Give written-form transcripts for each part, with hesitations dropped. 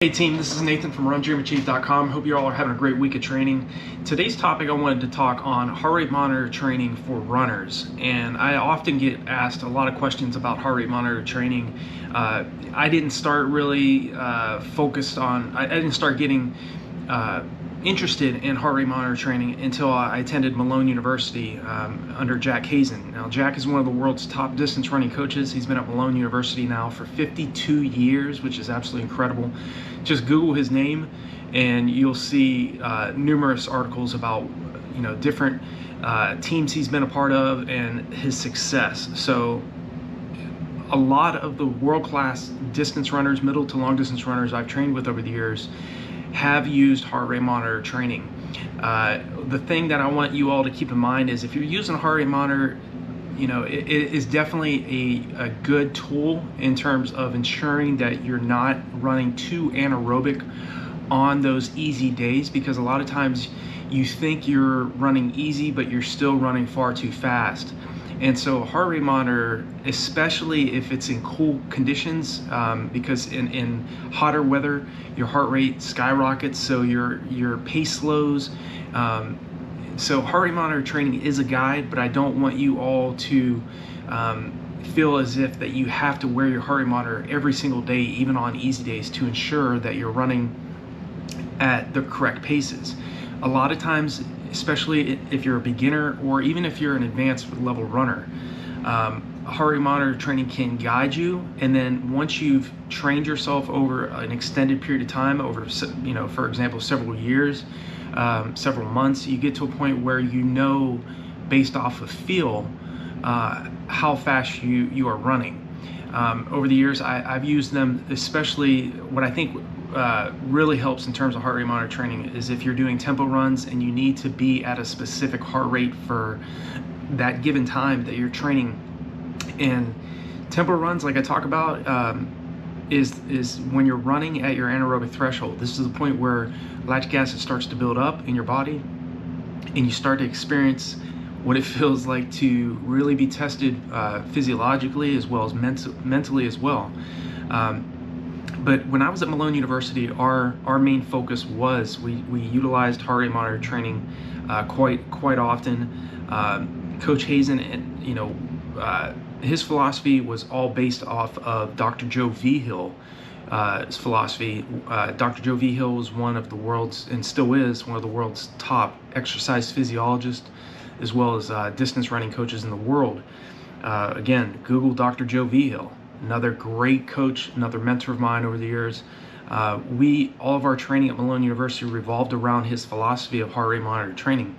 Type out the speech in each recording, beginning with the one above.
Hey team, this is Nathan from RunDreamAchieve.com. Hope you all are having a great week of training. Today's topic I wanted to talk on heart rate monitor training for runners. And I often get asked a lot of questions about heart rate monitor training. I didn't start really focused on, I didn't start getting interested in heart rate monitor training until I attended Malone University under Jack Hazen. Now, Jack is one of the world's top distance running coaches. He's been at Malone University now for 52 years, which is absolutely incredible. Just Google his name and you'll see numerous articles about different teams he's been a part of and his success. So a lot of the world-class distance runners, middle to long distance runners I've trained with over the years have used heart rate monitor training. The thing that I want you all to keep in mind is if you're using a heart rate monitor, it is definitely a good tool in terms of ensuring that you're not running too anaerobic on those easy days, because a lot of times you think you're running easy, but you're still running far too fast. And so a heart rate monitor, especially if it's in cool conditions, because in hotter weather, your heart rate skyrockets, so your pace slows. So heart rate monitor training is a guide, but I don't want you all to feel as if that you have to wear your heart rate monitor every single day, even on easy days, to ensure that you're running at the correct paces. A lot of times, especially if you're a beginner or even if you're an advanced level runner, heart rate monitor training can guide you, and then once you've trained yourself over an extended period of time, over for example several years, several months, you get to a point where based off of feel how fast you are running. Over the years I've used them, especially what I think really helps in terms of heart rate monitor training is if you're doing tempo runs and you need to be at a specific heart rate for that given time that you're training. And tempo runs, like I talk about, is when you're running at your anaerobic threshold. This is the point where lactic acid starts to build up in your body and you start to experience what it feels like to really be tested physiologically as well as mentally as well. But when I was at Malone University, our main focus was we utilized heart rate monitor training quite often. Coach Hazen, his philosophy was all based off of Dr. Joe Vigil's philosophy. Dr. Joe Vigil was one of the world's, and still is, one of the world's top exercise physiologists, as well as distance running coaches in the world. Again, Google Dr. Joe Vigil. Another great coach, another mentor of mine over the years. All of our training at Malone University revolved around his philosophy of heart rate monitor training.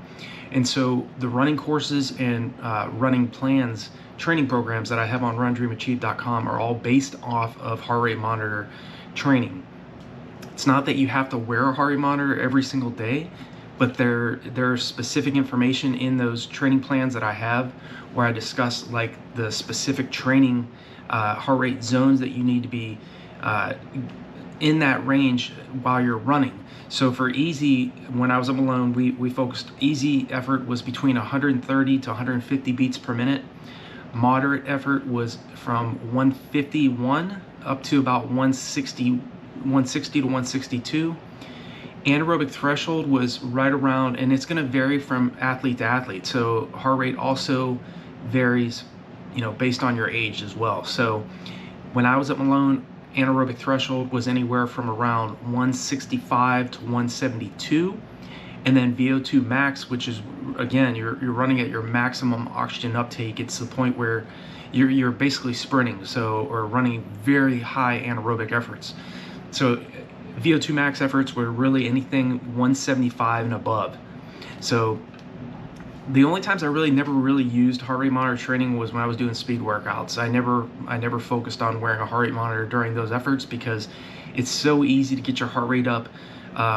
And so the running courses and running plans, training programs that I have on RunDreamAchieve.com are all based off of heart rate monitor training. It's not that you have to wear a heart rate monitor every single day, but there's specific information in those training plans that I have where I discuss like the specific training heart rate zones that you need to be in that range while you're running. So for easy, when I was at Malone, we focused, easy effort was between 130 to 150 beats per minute. Moderate effort was from 151 up to about 160 to 162. Anaerobic threshold was right around, and it's going to vary from athlete to athlete. So heart rate also varies, based on your age as well. So when I was at Malone, anaerobic threshold was anywhere from around 165 to 172. And then VO2 max, which is, again, you're running at your maximum oxygen uptake. It's the point where you're basically sprinting, or running very high anaerobic efforts. So VO2 max efforts were really anything 175 and above. So the only times I never really used heart rate monitor training was when I was doing speed workouts. I never focused on wearing a heart rate monitor during those efforts because it's so easy to get your heart rate up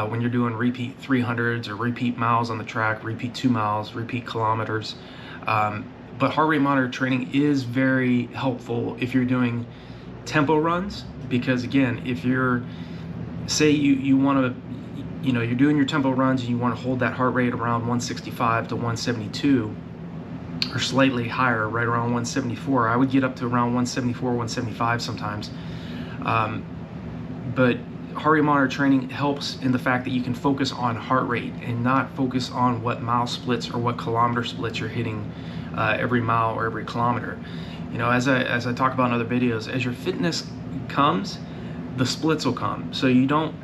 when you're doing repeat 300s or repeat miles on the track, repeat 2 miles, repeat kilometers. But heart rate monitor training is very helpful if you're doing tempo runs, because again, if you're, say you want to, you're doing your tempo runs and you want to hold that heart rate around 165 to 172 or slightly higher, right around 174. I would get up to around 174, 175 sometimes. But heart rate monitor training helps in the fact that you can focus on heart rate and not focus on what mile splits or what kilometer splits you're hitting every mile or every kilometer. You know, as I talk about in other videos, as your fitness comes, the splits will come. So you don't,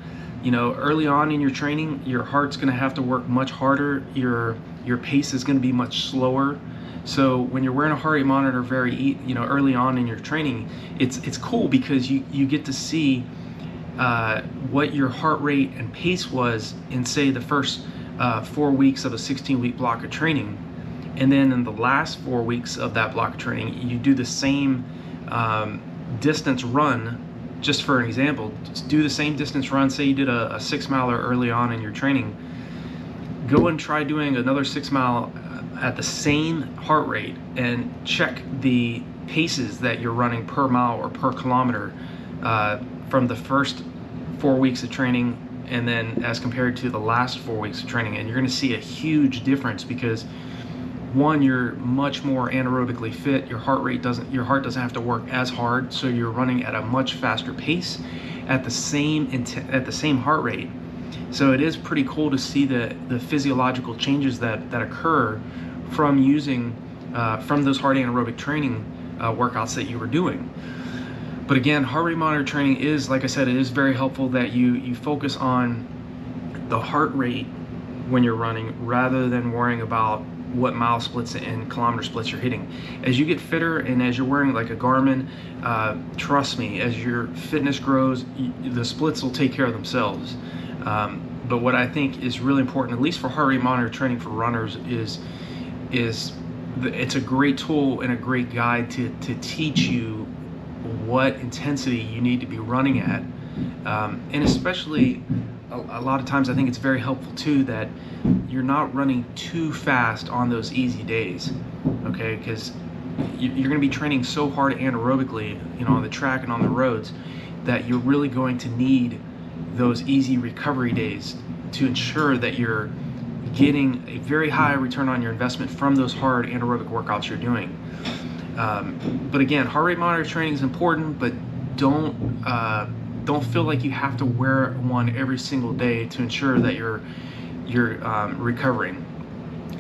you know, early on in your training, your heart's going to have to work much harder. Your pace is going to be much slower. So when you're wearing a heart rate monitor early on in your training, it's cool because you get to see what your heart rate and pace was in, say, the first 4 weeks of a 16-week block of training. And then in the last 4 weeks of that block of training, you do the same distance run. Just for an example, just do the same distance run. Say you did a 6 miler early on in your training. Go and try doing another 6 mile at the same heart rate and check the paces that you're running per mile or per kilometer from the first 4 weeks of training and then as compared to the last 4 weeks of training. And you're going to see a huge difference because, one, you're much more anaerobically fit. Your heart doesn't have to work as hard, so you're running at a much faster pace at the same heart rate. So it is pretty cool to see the physiological changes that occur from using from those hard anaerobic training workouts that you were doing. But again, heart rate monitor training is, like I said, it is very helpful that you focus on the heart rate when you're running rather than worrying about what mile splits and kilometer splits you're hitting. As you get fitter and as you're wearing like a Garmin, trust me, as your fitness grows, the splits will take care of themselves. But what I think is really important, at least for heart rate monitor training for runners, is it's a great tool and a great guide to teach you what intensity you need to be running at. And especially a lot of times I think it's very helpful too that you're not running too fast on those easy days, okay? Because you're going to be training so hard anaerobically, you know, on the track and on the roads, that you're really going to need those easy recovery days to ensure that you're getting a very high return on your investment from those hard anaerobic workouts you're doing. But again, heart rate monitor training is important, but don't feel like you have to wear one every single day to ensure that you're recovering.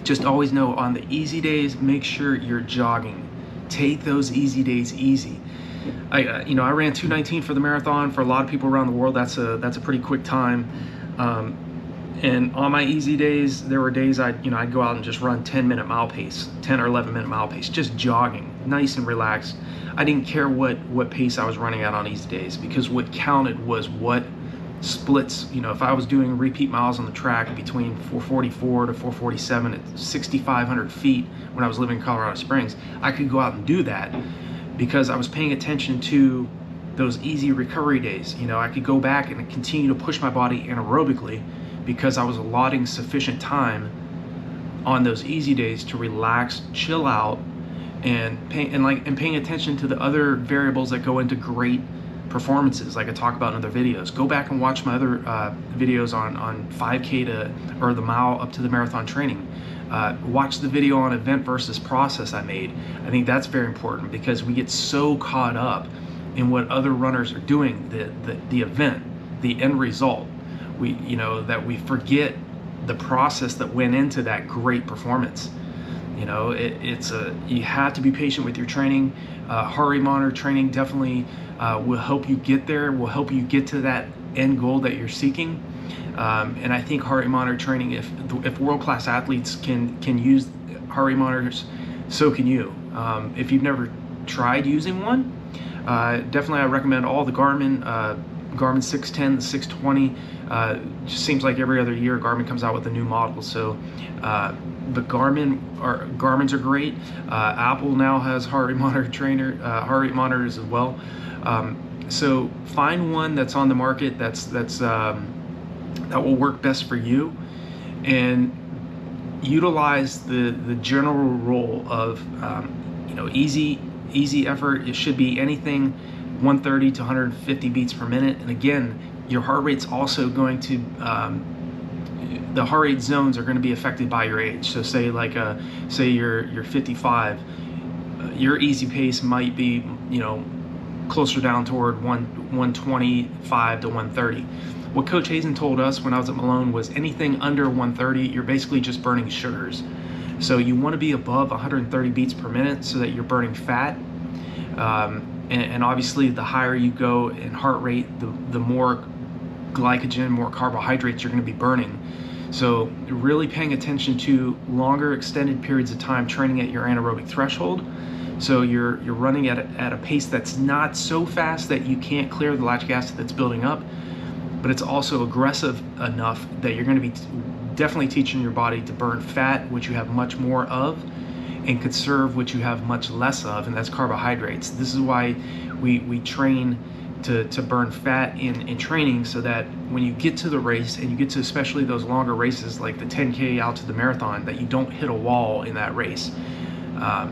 Just always know on the easy days, make sure you're jogging. Take those easy days easy. I ran 2:19 for the marathon. For a lot of people around the world, that's a pretty quick time. And on my easy days, there were days I'd go out and just run 10 or 11 minute mile pace, just jogging, nice and relaxed. I didn't care what pace I was running at on easy days, because what counted was what splits. If I was doing repeat miles on the track between 444 to 447 at 6,500 feet when I was living in Colorado Springs, I could go out and do that because I was paying attention to those easy recovery days. I could go back and continue to push my body anaerobically because I was allotting sufficient time on those easy days to relax, chill out, and paying attention to the other variables that go into great performances, like I talk about in other videos. Go back and watch my other videos on 5K or the mile up to the marathon training. Watch the video on event versus process I made. I think that's very important because we get so caught up in what other runners are doing, the event, the end result. That we forget the process that went into that great performance. You have to be patient with your training. Heart rate monitor training definitely will help you get there, will help you get to that end goal that you're seeking. And I think heart rate monitor training, if world-class athletes can use heart rate monitors, so can you. If you've never tried using one, definitely I recommend all the Garmin 610, the 620. Just seems like every other year Garmin comes out with a new model. So the Garmin's are great. Apple now has heart rate monitors as well. So find one that's on the market that will work best for you, and utilize the general rule of easy effort. It should be anything 130 to 150 beats per minute. And again, your heart rate's also going to the heart rate zones are going to be affected by your age. So say you're 55, your easy pace might be closer down toward 125 to 130. What Coach Hazen told us when I was at Malone was anything under 130, you're basically just burning sugars. So you want to be above 130 beats per minute so that you're burning fat. And obviously the higher you go in heart rate, the more glycogen, more carbohydrates you're going to be burning. So really paying attention to longer extended periods of time training at your anaerobic threshold. So you're running at a pace that's not so fast that you can't clear the lactic acid that's building up, but it's also aggressive enough that you're going to be definitely teaching your body to burn fat, which you have much more of, and conserve what you have much less of, and that's carbohydrates. This is why we train to burn fat in training, so that when you get to the race, and you get to especially those longer races like the 10K out to the marathon, that you don't hit a wall in that race.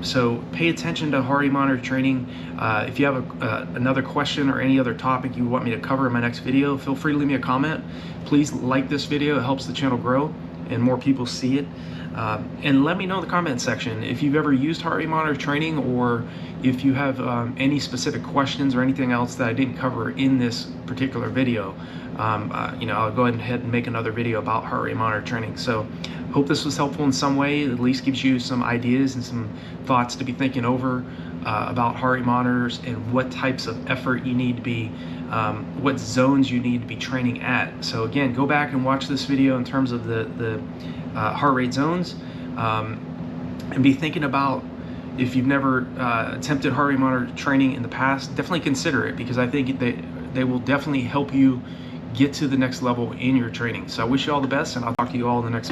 So pay attention to heart rate monitor training. If you have another question or any other topic you want me to cover in my next video, feel free to leave me a comment. Please like this video, it helps the channel grow and more people see it. And let me know in the comment section if you've ever used heart rate monitor training, or if you have any specific questions or anything else that I didn't cover in this particular video. I'll go ahead and make another video about heart rate monitor training. So hope this was helpful in some way. It at least gives you some ideas and some thoughts to be thinking over about heart rate monitors and what types of effort you need to be, what zones you need to be training at. So again, go back and watch this video in terms of the heart rate zones, and be thinking about, if you've never attempted heart rate monitor training in the past, definitely consider it, because I think they will definitely help you get to the next level in your training. So I wish you all the best, and I'll talk to you all in the next video.